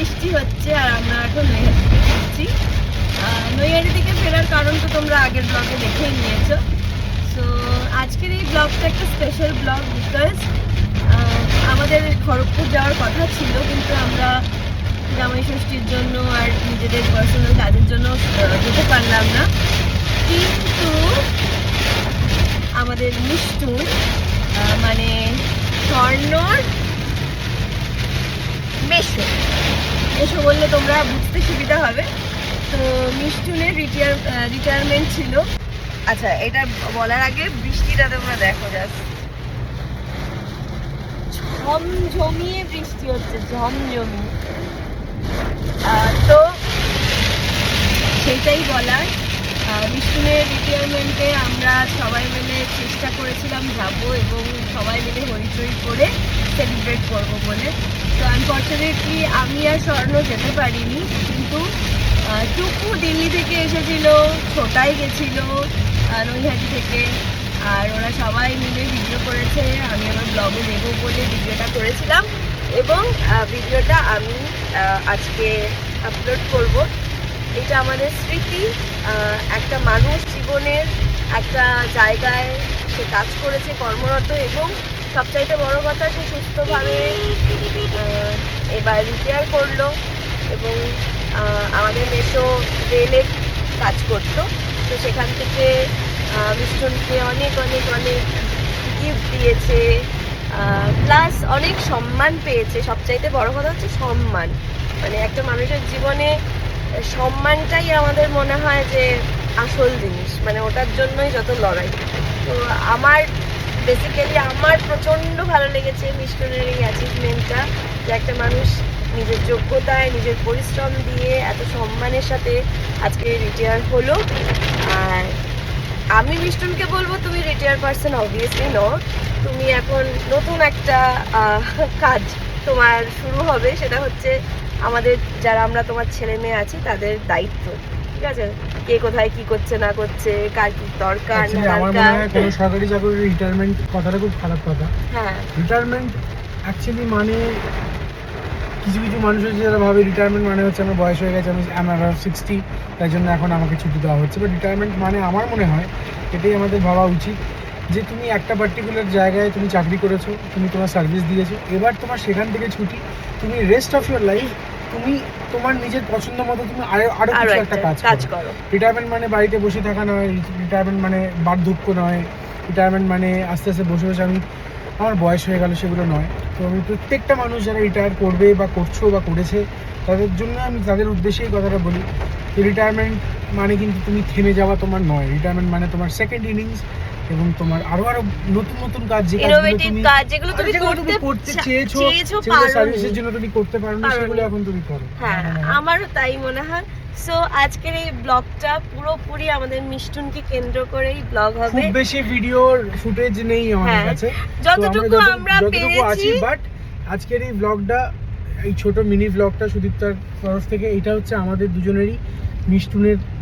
বৃষ্টি হচ্ছে আর আমরা এখন নৈহাটি থেকে ফিরছি। নৈহাটি থেকে ফেরার কারণ তো তোমরা আগের ব্লগে দেখেই নিয়েছো। সো আজকের এই ব্লগটা একটা স্পেশাল ব্লগ, বিকজ আমাদের খড়গপুর যাওয়ার কথা ছিল, কিন্তু আমরা জামাই ষষ্ঠীর জন্য আর নিজেদের পার্সোনাল কাজের জন্য যেতে পারলাম না। কিন্তু আমাদের মিষ্টুন মানে স্বর্ণর মেশো বললে তোমরা বুঝতে সুবিধা হবে। তো মিষ্টুনের রিটায়ারমেন্ট ছিল। আচ্ছা, এটা বলার আগে বৃষ্টিটা তোমরা দেখো, জাস্ট ঝমঝমিয়ে বৃষ্টি হচ্ছে, ঝমঝমিয়ে। তো সেটাই বলার, মিষ্টুনের রিটায়ারমেন্টে আমরা সবাই মিলে চেষ্টা করেছিলাম যাবো এবং সবাই মিলে হইচই করে সেলিব্রেট করবো বলে। তো আনফর্চুনেটলি আমি আর স্বর্ণ যেতে পারিনি, কিন্তু টুকু দিল্লি থেকে এসেছিল, ছোটাই গেছিল নৈহাটি থেকে, আর ওরা সবাই মিলে ভিডিও করেছে। আমি আমার ব্লগে দেবো বলে ভিডিওটা করেছিলাম এবং ভিডিওটা আমি আজকে আপলোড করব। এটা আমাদের স্মৃতি। একটা মানুষ জীবনের একটা জায়গায় সে কাজ করেছে, কর্মরত, এবং সবচাইতে বড় কথা সে সুস্থভাবে এবার রিটায়ার করলো এবং আমাদের মেশো রেলের কাজ করতো। তো সেখান থেকে মিষ্টুনকে অনেক অনেক অনেক গিফট দিয়েছে, প্লাস অনেক সম্মান পেয়েছে। সবচাইতে বড় কথা হচ্ছে সম্মান। মানে একটা মানুষের জীবনে সম্মানটাই আমাদের মনে হয় যে আসল জিনিস, মানে ওটার জন্যই যত লড়াই। তো আমার বেসিক্যালি আমার প্রচণ্ড ভালো লেগেছে মিষ্টুনের এই অ্যাচিভমেন্টটা, যে একটা মানুষ নিজের যোগ্যতায়, নিজের পরিশ্রম দিয়ে এত সম্মানের সাথে আজকে রিটায়ার হলো। আর আমি মিষ্টুনকে বলবো, তুমি রিটায়ার পারসন অবভিয়াসলি ন, তুমি এখন নতুন একটা কাজ তোমার শুরু হবে, সেটা হচ্ছে আমাদের যারা আমরা তোমার ছেলে মেয়ে আছি তাদের দায়িত্ব। ঠিক আছে, কে কোথায় কি করছে না করছে, কার কি দরকার না দরকার। কোনো সরকারি চাকরির রিটায়ারমেন্ট কথাটা খুব খারাপ কথা। হ্যাঁ, রিটায়ারমেন্ট অ্যাকচুয়ালি মানে কিছু কিছু মানুষ আছে যারা ভাবে রিটায়ারমেন্ট মানে হচ্ছে আমার বয়স হয়ে গেছে, আমার 60, তাই জন্য এখন আমাকে ছুটি দেওয়া হচ্ছে। বাট রিটায়ারমেন্ট মানে আমার মনে হয় এটাই আমাদের ভাবা উচিত যে তুমি একটা পার্টিকুলার জায়গায় তুমি চাকরি করেছো, তুমি তোমার সার্ভিস দিয়েছো, এবার তোমার সেখান থেকে ছুটি, তুমি রেস্ট অফ ইউর লাইফ তুমি তোমার নিজের পছন্দ মতো তুমি আরো কিছু একটা কাজ করো। রিটায়ারমেন্ট মানে বাড়িতে বসে থাকা নয়, রিটায়ারমেন্ট মানে বার্ধক্য নয়, রিটায়ারমেন্ট মানে আস্তে আস্তে বসে বসে আমি আমার বয়স হয়ে গেল, সেগুলো নয়। তো আমি প্রত্যেকটা মানুষ যারা রিটায়ার করবে বা করছো বা করেছে তাদের জন্য আমি তাদের উদ্দেশ্যেই কথাটা বলি। রিটায়ারমেন্ট মানে কিন্তু তুমি থেমে যাওয়া তোমার নয়। রিটায়ারমেন্ট মানে তোমার সেকেন্ড ইনিংস এবং তোমার আরো নতুন নতুন কাজ, যেগুলো তুমি করতে চেয়েছো, যেগুলো সার্ভিসের জন্য তুমি করতে পারো না, সেগুলো এখন তুমি করো। হ্যাঁ, আমারও তাই মনে হয়। সো আজকের এই ব্লগটা পুরোপুরি আমাদের মিষ্টুনকে কেন্দ্র করেই ব্লগ হবে। খুব বেশি ভিডিওর ফুটেজ নেই আমাদের কাছে, যতটুকু আমরা পেরেছি। বাট আজকের এই ব্লগটা, এই ছোট মিনি ব্লগটা সুদীপ্তার তরফ থেকে, এটা হচ্ছে আমাদের দুজনেরই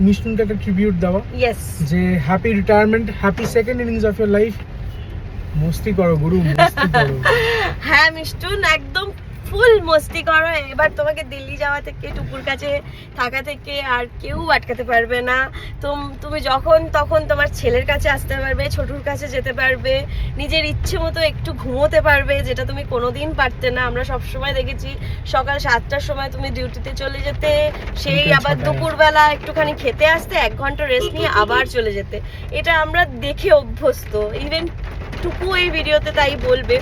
মিষ্টুনকে একটা ট্রিবিউট দেওয়া। ইয়েস, যে happy retirement, happy second innings of your life. মস্তি করো গুরু, মস্তি করো। হ্যাঁ মিষ্টুন, একদম ফুল মস্তি করো। এবার তোমাকে দিল্লি যাওয়া থেকে, টুকুর কাছে থাকা থেকে আর কেউ আটকাতে পারবে না। তুমি যখন তখন তোমার ছেলের কাছে আসতে পারবে, ছোটুর কাছে যেতে পারবে, নিজের ইচ্ছে মতো একটু ঘুমোতে পারবে, যেটা তুমি কোনোদিন পারতে না। আমরা সবসময় দেখেছি সকাল 7টার সময় তুমি ডিউটিতে চলে যেতে, সেই আবার দুপুরবেলা একটুখানি খেতে আসতে, 1 ঘন্টা রেস্ট নিয়ে আবার চলে যেতে। এটা আমরা দেখে অভ্যস্ত। ইভেন টুকু এই ভিডিওতে তাই বলবে।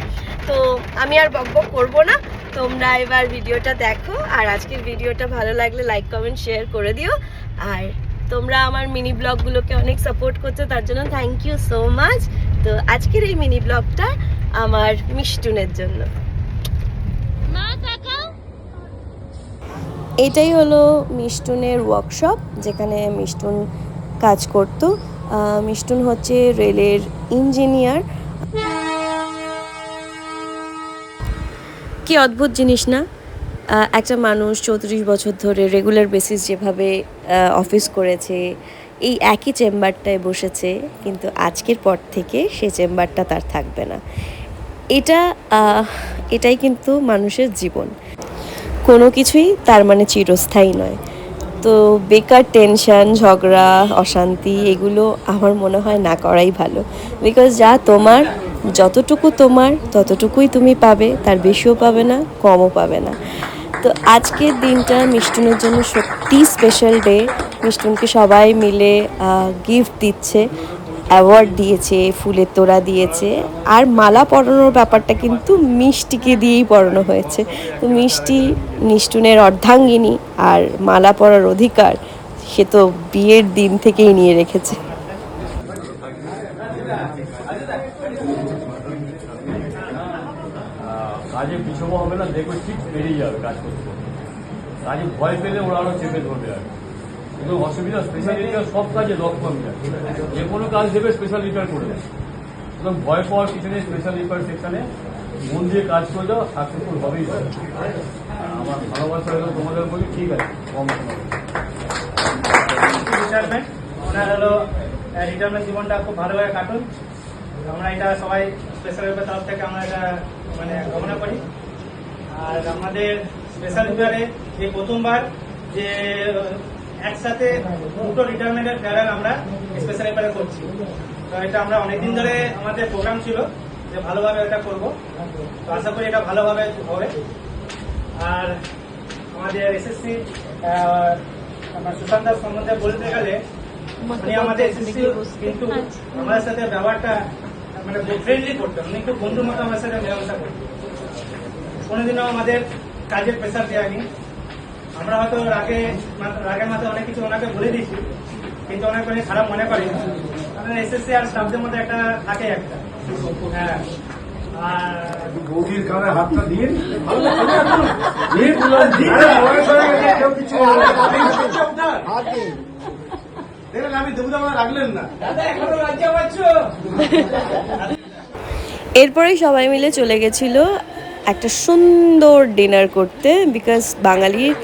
তো আমি আর বকবক করবো না, তোমরা এবার ভিডিওটা দেখো। আর আজকের ভিডিওটা ভালো লাগলে লাইক কমেন্ট শেয়ার করে দিও। আর তোমরা আমার মিনি ব্লগগুলোকে অনেক সাপোর্ট করছো, তার জন্য থ্যাংক ইউ সো মাচ। তো আজকের এই মিনি ব্লগটা আমার মিষ্টুনের জন্য। এটাই হলো মিষ্টুনের ওয়ার্কশপ, যেখানে মিষ্টুন কাজ করতো। মিষ্টুন হচ্ছে রেলের ইঞ্জিনিয়ার। কি অদ্ভুত জিনিস না, একটা মানুষ 34 বছর ধরে রেগুলার বেসিস যেভাবে অফিস করেছে, এই একই চেম্বারটায় বসেছে, কিন্তু আজকের পর থেকে সে চেম্বারটা তার থাকবে না। এটাই কিন্তু মানুষের জীবন। কোনো কিছুই তার মানে চিরস্থায়ী নয়। তো বেকার টেনশন, ঝগড়া, অশান্তি এগুলো আমার মনে হয় না করাই ভালো। বিকজ যা তোমার, যতটুকু তোমার ততটুকুই তুমি পাবে, তার বেশিও পাবে না, কমও পাবে না। তো আজকের দিনটা মিষ্টুনের জন্য সত্যি স্পেশাল ডে। মিষ্টুনকে সবাই মিলে গিফট দিচ্ছে, অ্যাওয়ার্ড দিয়েছে, ফুলের তোড়া দিয়েছে, আর মালা পরানোর ব্যাপারটা কিন্তু মিষ্টিকে দিয়েই পরানো হয়েছে। তো মিষ্টি মিষ্টুনের অর্ধাঙ্গিনী, আর মালা পরার অধিকার সে তো বিয়ের দিন থেকেই নিয়ে রেখেছে। কাজে পিছবো হবে না, দেখবে ঠিক বেরিয়ে যাবে কাজ করতে। কাজে ভয় পেলে ওরা আরো চেপে ধরবে। আর কিন্তু অসুবিধা স্পেশাল রিপেয়ার সব কাজে দক্ষ আমি জানি। যে কোনো কাজ দেবে স্পেশাল রিপেয়ার করে দেয়। সুতরাং ভয় পাওয়ার কিছু নেই। স্পেশাল রিপেয়ার সেকশনে মন দিয়ে কাজ করে দাও, সাকসেসফুল হবেই হবে। আমার ভালোবাসা হলো তোমাদের বলি, ঠিক আছে কম রিটায়ারমেন্ট ওনার হলো রিটায়ারমেন্ট জীবনটা খুব ভালোভাবে কাটুন। আমরা এটা সবাই স্পেশাল রিপেয়ার তরফ থেকে আমরা এটা মানে কামনা করি। আর আমাদের স্পেশাল রিপেয়ারে যে প্রথমবার যে একসাথে দুটো রিটায়ারমেন্টের ফেয়ার আমরা স্পেশাল রিপেয়ারে করছি। তো এটা আমরা অনেকদিন ধরে আমাদের প্রোগ্রাম ছিল যে ভালোভাবে এটা করব। তো আশা করি এটা ভালোভাবে হবে। আর আমাদের এসএসসি আমার সুশান্ত দাস সম্বন্ধে বলতে গেলে উনি আমাদের এসএসসি কিন্তু আমাদের সাথে ব্যবহারটা মানে ফ্রেন্ডলি করতেন। উনি খুব বন্ধুর মতো আমার সাথে মেলামেশা করতেন। কোনোদিনও আমাদের কাজের প্রেশার দেয়নি। আমরা হয়তো রাগের মাথায় অনেক কিছু ওনাকে বলে দিয়েছি, কিন্তু ওনাকে কোনো খারাপ মনে করি না। কারণ এসএসসি আর স্টাফদের মধ্যে একটা থাকে একটা হ্যাঁ। আর বৌদির কানে হাতটা দিয়ে আমি দেবুদা রাখলেন না। এরপরেই সবাই মিলে চলে গেছিলো একটা সুন্দর ডিনার করতে। বিকজ বাঙালির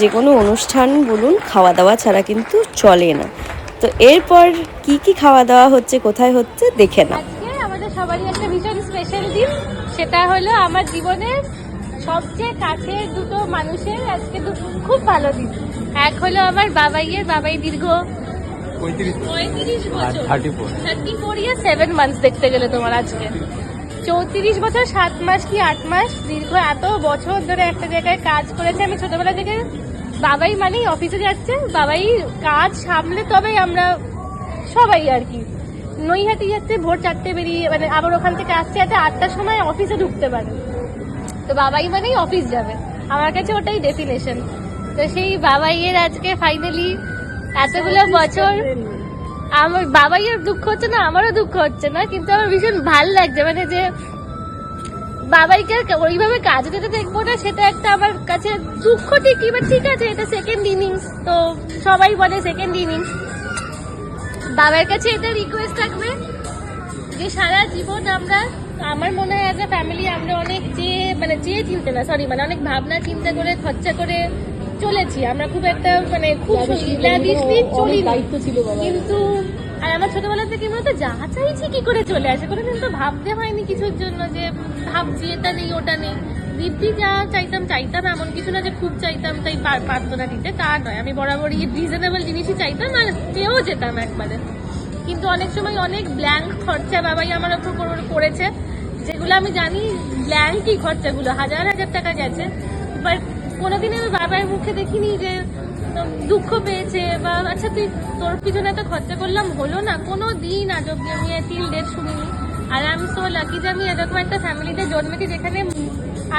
যে কোনো অনুষ্ঠান বলুন, খাওয়া দাওয়া ছাড়া কিন্তু চলে না। তো এরপর কি কি খাওয়া দাওয়া হচ্ছে, কোথায় হচ্ছে দেখে না। আজকে আমাদের সবারই একটা ভীষণ স্পেশাল দিন। সেটা হলো আমার জীবনের সবচেয়ে কাছের দুটো মানুষের আজকে খুব ভালো দিন। এক হলো আমার বাবাই দীর্ঘ 35 বছর, 34 ইয়ার 7 মান্থস দেখতে গেলে তোমার আজকে 34 বছর 7 মাস কি 8 মাস দীর্ঘ এত বছর ধরে একটা জায়গায় কাজ করেছে। আমি ছোটবেলা থেকে বাবাই মানেই অফিসে যাচ্ছে, বাবাই কাজ সামলে তবেই আমরা সবাই আর কি নৈহাটি যাচ্ছে ভোর 4টে বেরিয়ে, মানে আবার ওখান থেকে আসতে 8টার সময় অফিসে ঢুকতে পারে। তো বাবাই মানেই অফিস যাবে, আমার কাছে ওটাই ডেফিনেশন। তো সেই বাবাইয়ের আজকে ফাইনালি এতগুলো বছর আমার বাবাইয়ের দুঃখ হচ্ছে না, আমারও দুঃখ হচ্ছে না, কিন্তু আমার ভীষণ ভাল লাগছে। মানে যে বাবাইকে ওইভাবে কাজে যেতে দেখবো না, সেটা একটা আমার কাছে দুঃখ ঠিকই, বা ঠিক আছে এটা সেকেন্ড ইনিংস, তো সবাই বলে সেকেন্ড ইনিংস। বাবার কাছে এটা রিকোয়েস্ট থাকবে যে সারা জীবন আমরা, আমার মনে হয় অ্যাজ এ ফ্যামিলি আমরা অনেক অনেক ভাবনা চিন্তা করে খরচা করে চলেছি। আমরা খুব একটা খুব দায়িত্ব ছিল কিন্তু, আর আমার ছোটবেলা থেকে মনে যা চাইছি কি করে চলে আসে, কোনো কিন্তু ভাবতে হয়নি কিছুর জন্য যে ভাবছি এটা নেই ওটা নেই। দিব্যি যা চাইতাম এমন কিছু না যে খুব চাইতাম তাই পারতো না দিতে, তা নয়। আমি বরাবরই রিজনেবল জিনিসই চাইতাম আর পেয়েও যেতাম একবারে। কিন্তু অনেক সময় অনেক ব্ল্যাঙ্ক খরচা বাবাই আমার ওপর করেছে, যেগুলো আমি জানি ব্ল্যাঙ্কই খরচাগুলো হাজার টাকা গেছে। বাট কোনোদিন আমি বাবার মুখে দেখিনি যে দুঃখ পেয়েছে বা আচ্ছা তোর পিছনে একটা খরচা করলাম হলো না, কোনো দিন আজ অব্দি আমি টিল ডেট শুনিনি। আর আমি সো লাকি যে আমি এরকম একটা ফ্যামিলিতে জন্মেছি যেখানে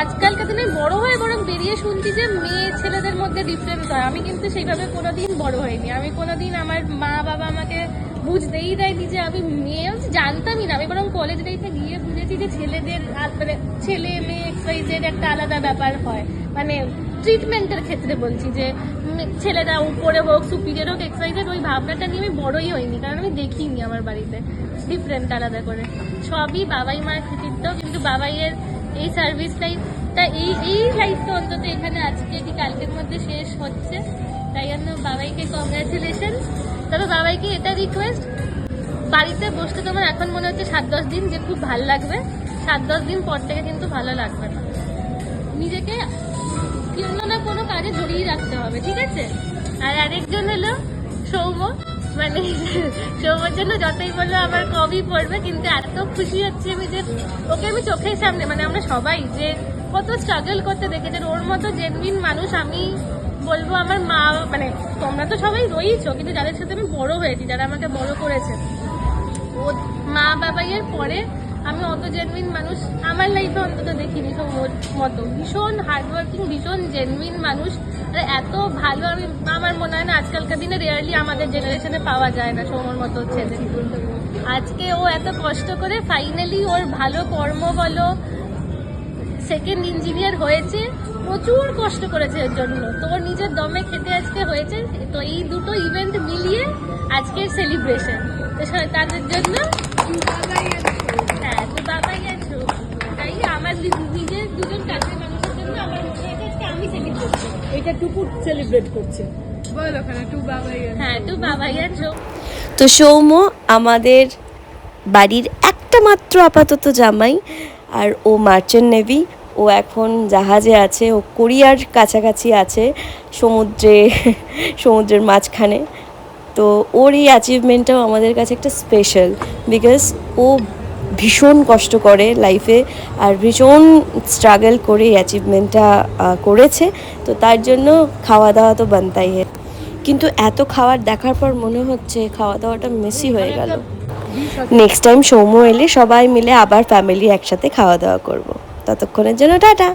আজকালকার দিনে বড় হয়ে বরং বেরিয়ে শুনছি যে মেয়ে ছেলেদের মধ্যে ডিফারেন্স হয়। আমি কিন্তু সেইভাবে কোনোদিন বড় হইনি। আমি কোনোদিন আমার মা বাবা আমাকে বুঝতেই দেয়নি যে আমি মেয়ে, জানতামই না। আমি বরং কলেজ লাইফে গিয়ে বুঝেছি যে ছেলেদের ছেলে মেয়ে এক্সাইজের একটা আলাদা ব্যাপার হয়, ট্রিটমেন্টের ক্ষেত্রে বলছি যে ছেলেরা উপরে হোক সুপিরিয়র হোক এক্সাইজেড, ওই ভাবনাটা নিয়ে আমি বড়ই হইনি, কারণ আমি দেখিনি আমার বাড়িতে ডিফারেন্ট আলাদা করে। সবই বাবাই মার কৃতিত্ব। কিন্তু বাবাইয়ের এই সার্ভিস লাইফটা এই লাইফটা অন্তত এখানে আজকে কি কালকের মধ্যে শেষ হচ্ছে, তাই জন্য বাবাইকে কংগ্রাচুলেশন। তবে বাবাইকে এটা রিকোয়েস্ট, বাড়িতে বসতে তোমার এখন মনে হচ্ছে 7-10 দিন যে খুব ভালো লাগবে, 7-10 দিন পর থেকে কিন্তু ভালো লাগবে না। নিজেকে কোনো না কোনো কাজে জড়িয়ে রাখতে হবে, ঠিক আছে? আর আরেকজন হলো সৌম্য, মানে সৌম্যর জন্য যতই বললো আমার কমই পড়বে, কিন্তু এত খুশি হচ্ছে আমি যে ওকে আমি চোখের সামনে, মানে আমরা সবাই যে কত স্ট্রাগল করতে দেখেছেন, ওর মতো জেনুইন মানুষ আমি বলবো আমার মা, মানে তোমরা তো সবাই রয়েইছো, কিন্তু যাদের সাথে আমি বড় হয়েছি, যারা আমাকে বড় করেছে, ও মা বাবাইয়ের পরে আমি অত জেনুইন মানুষ আমার লাইফে অন্তত দেখিনি। সৌম্যর মতো ভীষণ হার্ডওয়ার্কিং, ভীষণ জেনুইন মানুষ, আর এত ভালো আমি আমার মনে হয় না আজকালকার দিনে রিয়ারলি আমাদের জেনারেশনে পাওয়া যায় না সৌম্যর মতো ছেলে। আজকে ও এত কষ্ট করে ফাইনালি ওর ভালো কর্ম বলো, সেকেন্ড ইঞ্জিনিয়ার হয়েছে, প্রচুর কষ্ট করেছে এর জন্য, তোর নিজের দমে খেতে আজকে হয়েছে। তো এই দুটো ইভেন্ট মিলিয়ে আজকের সেলিব্রেশন, তো তাদের জন্য হ্যাঁ, তো বাবাই আছো, তাই আমার নিজের দুজন কাছের মানুষের জন্য আমার মনে হয় আজকে আমি সেলিব্রেট করছি। এটা টুকু সেলিব্রেট করছে, বল ওখানে টু বাবাই। হ্যাঁ, তো বাবাই আছো। তো সৌম্য আমাদের বাড়ির একটা মাত্র আপাতত জামাই, আর ও মার্চেন্ট নেভি, ও এখন জাহাজে আছে, ও কোরিয়ার কাছাকাছি আছে, সমুদ্রের মাঝখানে। তো ওর এই অ্যাচিভমেন্টটাও আমাদের কাছে একটা স্পেশাল, বিকজ ও ভীষণ কষ্ট করে লাইফে আর ভীষণ স্ট্রাগল করে এই অ্যাচিভমেন্টটা করেছে। তো তার জন্য খাওয়া দাওয়া তো বানতাই হয়, কিন্তু এত খাবার দেখার পর মনে হচ্ছে খাওয়া দাওয়াটা মেসি হয়ে গেল। নেক্সট টাইম সৌম্য এলে সবাই মিলে আবার ফ্যামিলি একসাথে খাওয়া দাওয়া করব। ততক্ষণের জন্য টাটা।